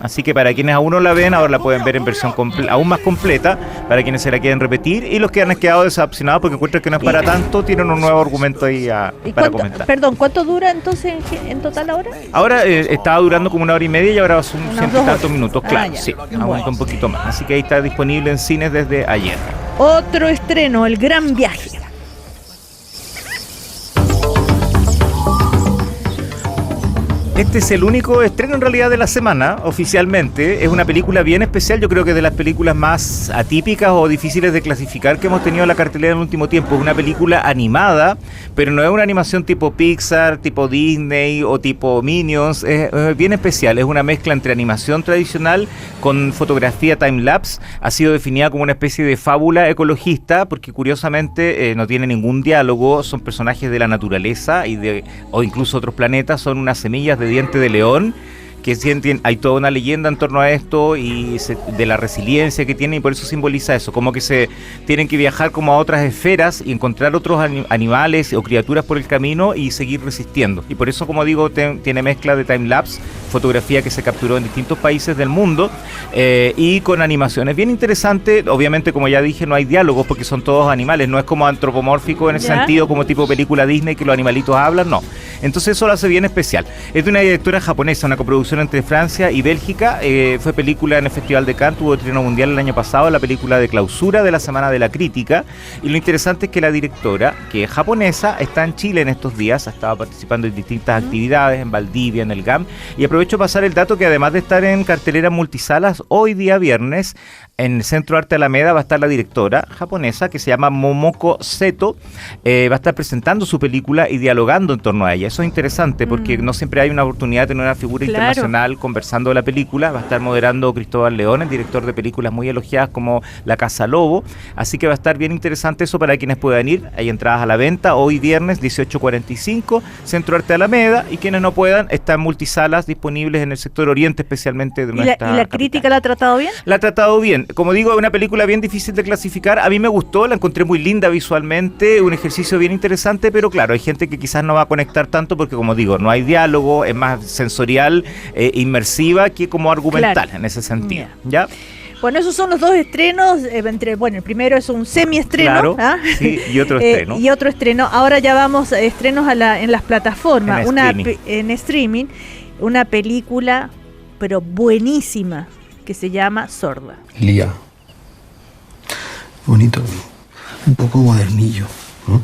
Así que para quienes aún no la ven, ahora la pueden ver en versión aún más completa, para quienes se la quieren repetir, y los que han quedado decepcionados porque encuentran que no es para tanto, tienen un nuevo argumento ahí para comentar. Perdón, ¿cuánto dura entonces en total ahora? Ahora estaba durando como 1 hora y media y ahora son 100 y tantos minutos, claro, ya. Sí, aguanta un poquito más. Así que ahí está disponible en cines desde ayer. Otro estreno, El Gran Viaje. Este es el único estreno en realidad de la semana, oficialmente. Es una película bien especial, yo creo que de las películas más atípicas o difíciles de clasificar que hemos tenido en la cartelera en el último tiempo. Es una película animada, pero no es una animación tipo Pixar, tipo Disney o tipo Minions. Es bien especial, es una mezcla entre animación tradicional con fotografía time-lapse. Ha sido definida como una especie de fábula ecologista, porque curiosamente no tiene ningún diálogo, son personajes de la naturaleza o incluso otros planetas, son unas semillas de diente de león, que hay toda una leyenda en torno a esto y de la resiliencia que tiene, y por eso simboliza eso, como que se tienen que viajar como a otras esferas y encontrar otros animales o criaturas por el camino y seguir resistiendo. Y por eso, como digo, tiene mezcla de time-lapse, fotografía que se capturó en distintos países del mundo y con animaciones bien interesante. Obviamente, como ya dije, no hay diálogos porque son todos animales, no es como antropomórfico en ese sentido, como tipo película Disney que los animalitos hablan, no. Entonces eso lo hace bien especial. Es de una directora japonesa, una coproducción entre Francia y Bélgica. Fue película en el Festival de Cannes, tuvo estreno mundial el año pasado, la película de clausura de la Semana de la Crítica. Y lo interesante es que la directora, que es japonesa, está en Chile en estos días, ha estado participando en distintas actividades, en Valdivia, en el GAM. Y aprovecho para pasar el dato que además de estar en cartelera multisalas, hoy día viernes, en el Centro Arte Alameda va a estar la directora japonesa que se llama Momoko Seto. Va a estar presentando su película y dialogando en torno a ella. Eso es interesante porque no siempre hay una oportunidad de tener una figura internacional conversando de la película. Va a estar moderando Cristóbal León, el director de películas muy elogiadas como La Casa Lobo. Así que va a estar bien interesante eso para quienes puedan ir. Hay entradas a la venta hoy viernes 18:45, Centro Arte Alameda, y quienes no puedan, están multisalas disponibles en el sector oriente, especialmente de nuestra ¿Y la crítica la ha tratado bien? La ha tratado bien. Como digo, es una película bien difícil de clasificar. A mí me gustó, la encontré muy linda visualmente, un ejercicio bien interesante, pero claro, hay gente que quizás no va a conectar tanto porque, como digo, no hay diálogo, es más sensorial, inmersiva que como argumental en ese sentido. ¿Ya? Bueno, esos son los dos estrenos. El primero es un semiestreno. Claro, sí, y otro estreno. Y otro estreno. Ahora ya vamos a estrenos en las plataformas. En streaming. Una película, pero buenísima, que se llama Sorda. Lía. Bonito, un poco modernillo, ¿no?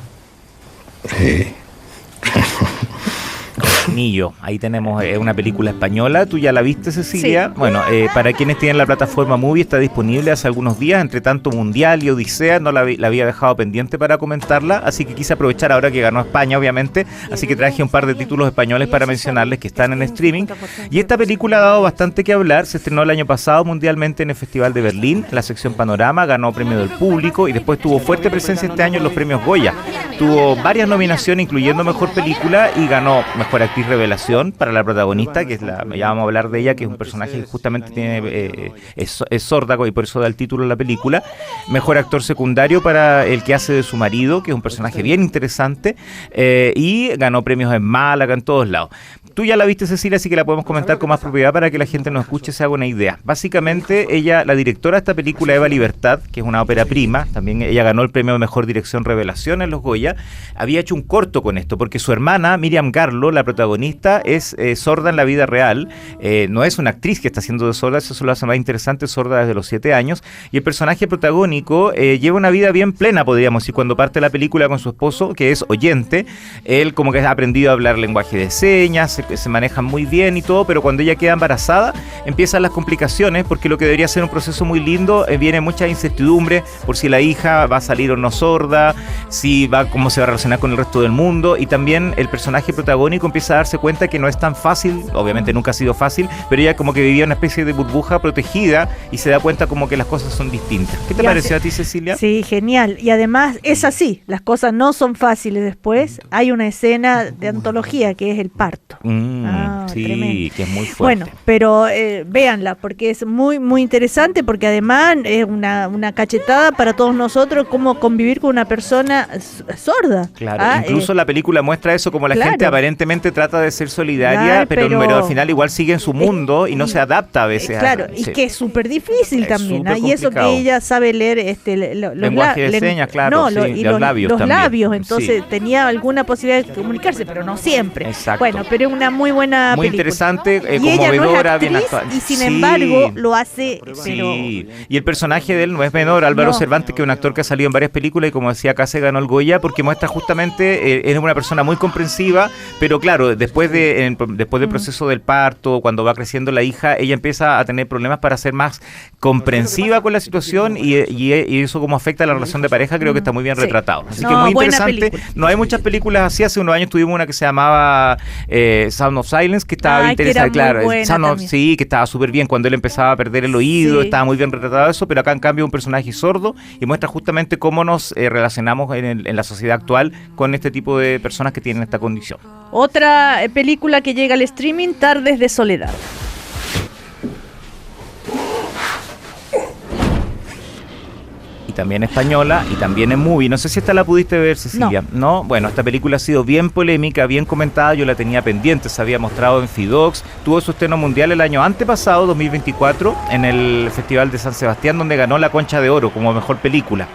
Nillo, ahí tenemos una película española. ¿Tú ya la viste, Cecilia? Sí. Bueno, para quienes tienen la plataforma Movie, está disponible hace algunos días. Entre tanto, Mundial y Odisea no la había dejado pendiente para comentarla, así que quise aprovechar ahora que ganó España, obviamente, así que traje un par de títulos españoles para mencionarles que están en streaming. Y esta película ha dado bastante que hablar. Se estrenó el año pasado mundialmente en el Festival de Berlín, en la sección Panorama, ganó premio del público y después tuvo fuerte presencia este año en los premios Goya. Tuvo varias nominaciones, incluyendo Mejor Película, y ganó Mejor Actriz Revelación para la protagonista, que ya vamos a hablar de ella, que es un personaje que justamente es sorda y por eso da el título de la película. Mejor Actor Secundario para el que hace de su marido, que es un personaje bien interesante, y ganó premios en Málaga, en todos lados. Tú ya la viste, Cecilia, así que la podemos comentar con más propiedad para que la gente nos escuche, se haga una idea. Básicamente, la directora de esta película, Eva Libertad, que es una ópera prima, también ella ganó el premio de Mejor Dirección Revelación en los Goya, había hecho un corto con esto, porque su hermana, Miriam Garlo, la protagonista, es sorda en la vida real, no es una actriz que está haciendo de sorda, eso lo hace más interesante, sorda desde los 7 años, y el personaje protagónico lleva una vida bien plena, podríamos decir, cuando parte la película con su esposo, que es oyente, él como que ha aprendido a hablar lenguaje de señas, se manejan muy bien y todo, pero cuando ella queda embarazada empiezan las complicaciones, porque lo que debería ser un proceso muy lindo, viene mucha incertidumbre por si la hija va a salir o no sorda, cómo se va a relacionar con el resto del mundo, y también el personaje protagónico empieza a darse cuenta que no es tan fácil, obviamente nunca ha sido fácil, pero ella como que vivía una especie de burbuja protegida y se da cuenta como que las cosas son distintas. ¿Qué te pareció a ti, Cecilia? Sí, genial, y además es así, las cosas no son fáciles después, hay una escena de antología que es el parto. Sí, tremendo. Que es muy fuerte. Bueno, pero véanla, porque es muy, muy interesante, porque además es una cachetada para todos nosotros cómo convivir con una persona sorda. Claro, incluso la película muestra eso, como la gente aparentemente trata de ser solidaria, pero al final igual sigue en su mundo y no se adapta a veces. Claro, y que es súper difícil también, y eso que ella sabe leer lenguaje de señas, claro, y los labios, entonces tenía alguna posibilidad de comunicarse, pero no siempre. Exacto. Bueno, pero es una muy buena muy película. Interesante, y conmovedora, ella no es actriz, bien actuada. Y sin embargo lo hace, pero... Y el personaje de él no es menor, Álvaro Cervantes, que es un actor que ha salido en varias películas y como decía acá se ganó el Goya porque muestra justamente, es una persona muy comprensiva, pero claro, claro, después del proceso del parto, cuando va creciendo la hija, ella empieza a tener problemas para ser más comprensiva con la situación y eso como afecta a la relación de pareja, creo que está muy bien retratado. Así que muy interesante. No hay muchas películas así. Hace unos años tuvimos una que se llamaba Sound of Silence, que estaba interesante, claro. Sí, que estaba súper bien cuando él empezaba a perder el oído, estaba muy bien retratado eso, pero acá en cambio un personaje sordo y muestra justamente cómo nos relacionamos en la sociedad actual con este tipo de personas que tienen esta condición. Otra película que llega al streaming, Tardes de Soledad. También española y también en movie. No sé si esta la pudiste ver, Cecilia. No. Bueno, esta película ha sido bien polémica, bien comentada. Yo la tenía pendiente, se había mostrado en Fidox. Tuvo su estreno mundial el año antepasado, 2024, en el Festival de San Sebastián, donde ganó la Concha de Oro como mejor película.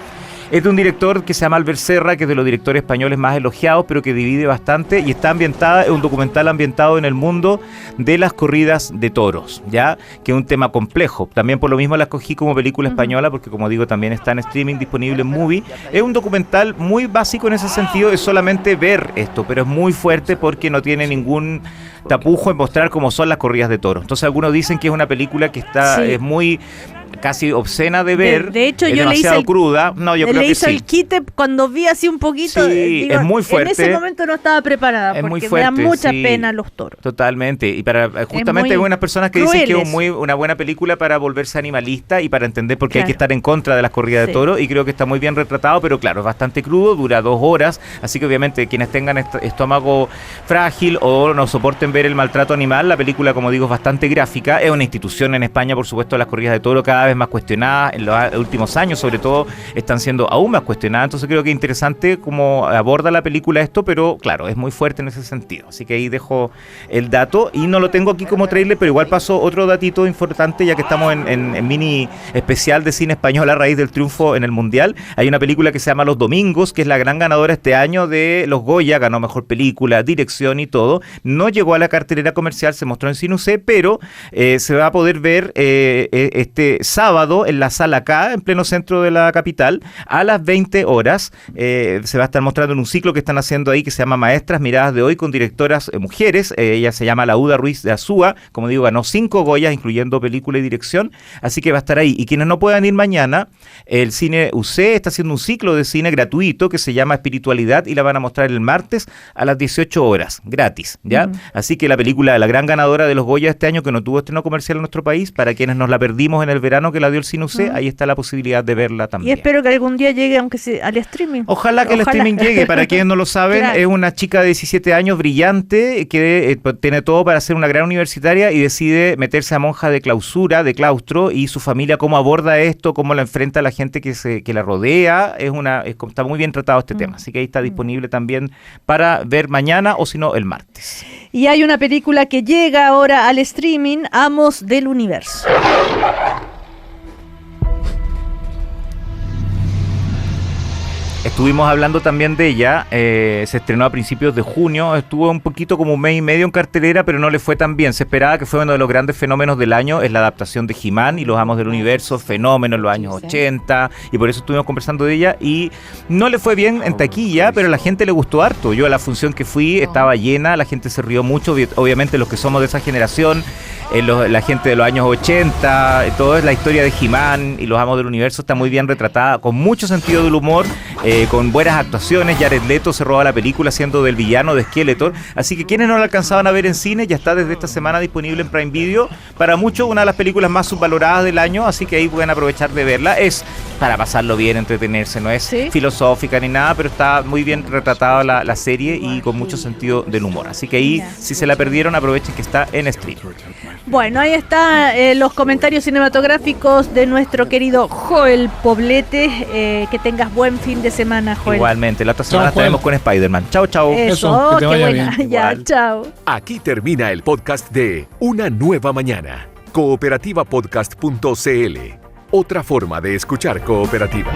Es de un director que se llama Albert Serra, que es de los directores españoles más elogiados, pero que divide bastante y está ambientada, es un documental ambientado en el mundo de las corridas de toros, ¿ya? Que es un tema complejo. También por lo mismo la escogí como película española, porque como digo, también está en streaming, disponible en Movie. Es un documental muy básico en ese sentido, es solamente ver esto, pero es muy fuerte porque no tiene ningún tapujo en mostrar cómo son las corridas de toros. Entonces algunos dicen que es una película que es muy casi obscena de ver. De hecho, es yo demasiado cruda. No, yo creo que sí. Le hice el quite cuando vi así un poquito. Sí, digo, es muy fuerte. En ese momento no estaba preparada porque muy fuerte, me da mucha pena los toros. Totalmente. Y para justamente hay buenas personas que dicen que es una buena película para volverse animalista y para entender por qué hay que estar en contra de las corridas de toros. Y creo que está muy bien retratado, pero claro, es bastante crudo, dura 2 horas. Así que obviamente quienes tengan estómago frágil o no soporten ver el maltrato animal, la película, como digo, es bastante gráfica. Es una institución en España, por supuesto, las corridas de toro cada vez más cuestionadas. En los últimos años, sobre todo, están siendo aún más cuestionadas. Entonces creo que es interesante cómo aborda la película esto, pero claro, es muy fuerte en ese sentido. Así que ahí dejo el dato y no lo tengo aquí como trailer, pero igual paso otro datito importante, ya que estamos en mini especial de cine español a raíz del triunfo en el Mundial. Hay una película que se llama Los Domingos, que es la gran ganadora este año de los Goya, ganó mejor película, dirección y todo. No llegó a la cartelera comercial, se mostró en Cine UC, pero se va a poder ver este sábado en la Sala K, en pleno centro de la capital, a las 20 horas. Se va a estar mostrando en un ciclo que están haciendo ahí que se llama Maestras Miradas de Hoy, con directoras mujeres. Ella se llama Lauda Ruiz de Azúa, como digo, ganó 5 Goyas, incluyendo película y dirección, así que va a estar ahí. Y quienes no puedan ir mañana, el Cine UC está haciendo un ciclo de cine gratuito que se llama Espiritualidad y la van a mostrar el martes a las 18 horas, gratis, ¿ya? Así que la película, la gran ganadora de los Goya este año, que no tuvo estreno comercial en nuestro país, para quienes nos la perdimos en el verano que la dio el Cine UC, ahí está la posibilidad de verla también. Y espero que algún día llegue, aunque sea al streaming. Ojalá que el streaming llegue. Para quienes no lo saben, es una chica de 17 años brillante que tiene todo para ser una gran universitaria y decide meterse a monja de clausura, de claustro, y su familia cómo aborda esto, cómo la enfrenta la gente que la rodea. Está muy bien tratado este tema, así que ahí está disponible también para ver mañana o si no el martes. Y hay una película que llega ahora al streaming, Amos del Universo. Estuvimos hablando también de ella, se estrenó a principios de junio, estuvo un poquito como un mes y medio en cartelera, pero no le fue tan bien. Se esperaba que fue uno de los grandes fenómenos del año, es la adaptación de He-Man y los Amos del Universo, fenómeno en los años 80, y por eso estuvimos conversando de ella, y no le fue bien en taquilla, pero a la gente le gustó harto. Yo a la función que fui estaba llena, la gente se rió mucho, obviamente los que somos de esa generación, la gente de los años 80, toda la historia de He-Man y los Amos del Universo está muy bien retratada, con mucho sentido del humor, con buenas actuaciones. Jared Leto se roba la película siendo del villano de Skeletor, así que quienes no la alcanzaban a ver en cine, ya está desde esta semana disponible en Prime Video. Para muchos una de las películas más subvaloradas del año, así que ahí pueden aprovechar de verla. Es para pasarlo bien, entretenerse, no es filosófica ni nada, pero está muy bien retratada la serie y con mucho sentido del humor, así que ahí si se la perdieron, aprovechen que está en stream. Bueno, ahí están los comentarios cinematográficos de nuestro querido Joel Poblete. Que tengas buen fin de semana, Joel. Igualmente, la otra semana estaremos con Spider-Man. Chao, chao. Eso, que te vaya bien. Ya, chao. Aquí termina el podcast de Una Nueva Mañana. Cooperativapodcast.cl. Otra forma de escuchar Cooperativa.